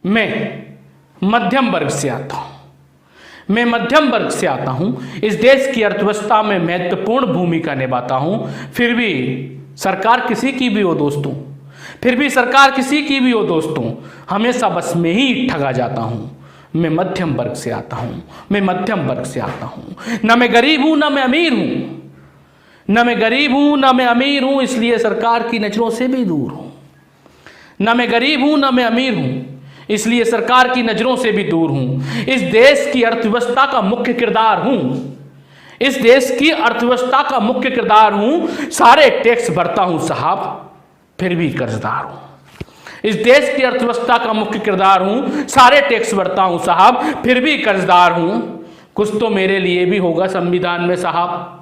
मैं मध्यम वर्ग से आता हूँ। मैं मध्यम वर्ग से आता हूँ, इस देश की अर्थव्यवस्था में महत्वपूर्ण भूमिका निभाता हूँ। फिर भी सरकार किसी की भी हो दोस्तों, फिर भी सरकार किसी की भी हो दोस्तों, हमेशा बस में ही ठगा जाता हूँ। मैं मध्यम वर्ग से आता हूँ, मैं मध्यम वर्ग से आता हूँ। न मैं गरीब हूँ न मैं अमीर हूँ, न मैं गरीब हूँ न मैं अमीर हूँ, इसलिए सरकार की नजरों से भी दूर हूँ। न मैं गरीब हूँ न मैं अमीर हूँ, इसलिए सरकार की नजरों से भी दूर हूँ। इस देश की अर्थव्यवस्था का मुख्य किरदार हूँ, इस देश की अर्थव्यवस्था का मुख्य किरदार हूँ। सारे टैक्स भरता हूँ साहब, फिर भी कर्जदार हूँ। इस देश की अर्थव्यवस्था का मुख्य किरदार हूँ, सारे टैक्स भरता हूँ साहब, फिर भी कर्जदार हूँ। कुछ तो मेरे लिए भी होगा संविधान में साहब,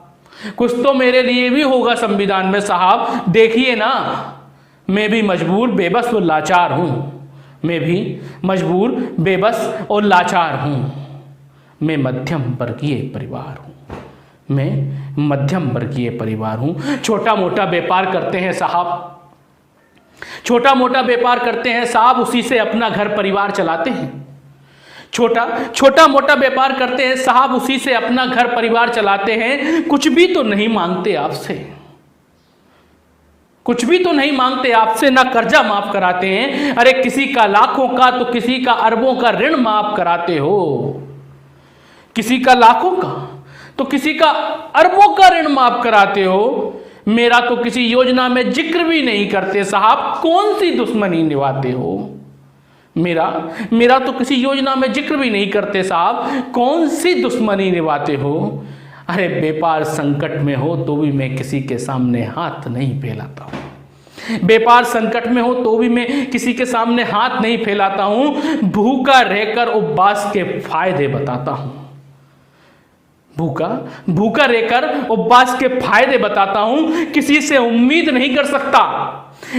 कुछ तो मेरे लिए भी होगा संविधान में साहब। देखिए ना, मैं भी मजबूर बेबस और लाचार हूँ, मैं भी मजबूर बेबस और लाचार हूँ। मैं मध्यम वर्गीय परिवार हूँ, मैं मध्यम वर्गीय परिवार हूँ। छोटा मोटा व्यापार करते हैं साहब, छोटा मोटा व्यापार करते हैं साहब, उसी से अपना घर परिवार चलाते हैं। छोटा मोटा व्यापार करते हैं साहब, उसी से अपना घर परिवार चलाते हैं। कुछ भी तो नहीं मांगते आपसे, कुछ भी तो नहीं मांगते आपसे, ना कर्जा माफ कराते हैं। अरे किसी का लाखों का तो किसी का अरबों का ऋण माफ कराते हो, किसी का लाखों का तो किसी का अरबों का ऋण माफ कराते हो। मेरा तो किसी योजना में जिक्र भी नहीं करते साहब, कौन सी दुश्मनी निभाते हो। मेरा तो किसी योजना में जिक्र भी नहीं करते साहब, कौन सी दुश्मनी निभाते हो। अरे व्यापार संकट में हो तो भी मैं किसी के सामने हाथ नहीं फैलाता हूँ, व्यापार संकट में हो तो भी मैं किसी के सामने हाथ नहीं फैलाता हूँ। भूखा रहकर उपवास के फायदे बताता हूँ, भूखा रहकर उपवास के फायदे बताता हूं। किसी से उम्मीद नहीं कर सकता,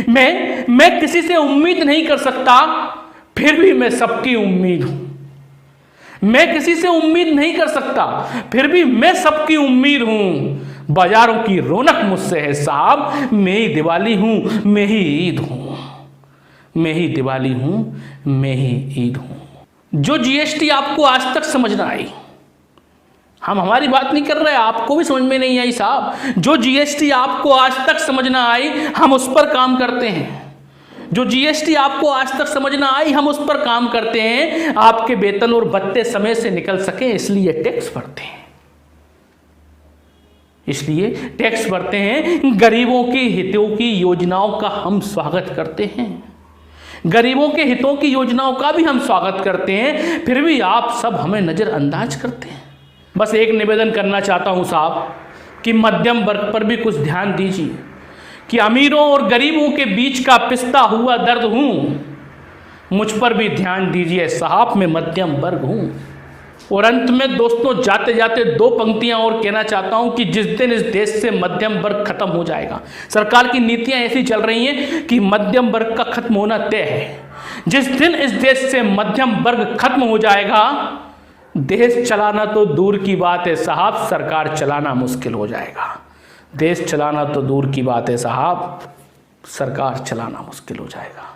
मैं किसी से उम्मीद नहीं कर सकता, फिर भी मैं सबकी उम्मीद हूं। मैं किसी से उम्मीद नहीं कर सकता, फिर भी मैं सबकी उम्मीद हूं। बाजारों की रौनक मुझसे है साहब, मैं ही दिवाली हूं, मैं ही ईद हूं, मैं ही दिवाली हूं, मैं ही ईद हूं। जो जीएसटी आपको आज तक समझ ना आई, हम हमारी बात नहीं कर रहे, आपको भी समझ में नहीं आई साहब। जो जीएसटी आपको आज तक समझ ना आई, हम उस पर काम करते हैं। जो जीएसटी आपको आज तक समझ ना आई, हम उस पर काम करते हैं। आपके वेतन और भत्ते समय से निकल सके इसलिए टैक्स भरते हैं, इसलिए टैक्स भरते हैं। गरीबों के हितों की योजनाओं का हम स्वागत करते हैं, गरीबों के हितों की योजनाओं का भी हम स्वागत करते हैं, फिर भी आप सब हमें नजरअंदाज करते हैं। बस एक निवेदन करना चाहता हूं साहब कि मध्यम वर्ग पर भी कुछ ध्यान दीजिए, कि अमीरों और गरीबों के बीच का पिसता हुआ दर्द हूं, मुझ पर भी ध्यान दीजिए साहब, मैं मध्यम वर्ग हूं। और अंत में दोस्तों जाते जाते दो पंक्तियां और कहना चाहता हूं कि जिस दिन इस देश से मध्यम वर्ग खत्म हो जाएगा, सरकार की नीतियां ऐसी चल रही हैं कि मध्यम वर्ग का खत्म होना तय है। जिस दिन इस देश से मध्यम वर्ग खत्म हो जाएगा, देश चलाना तो दूर की बात है साहब, सरकार चलाना मुश्किल हो जाएगा। देश चलाना तो दूर की बात है साहब, सरकार चलाना मुश्किल हो जाएगा।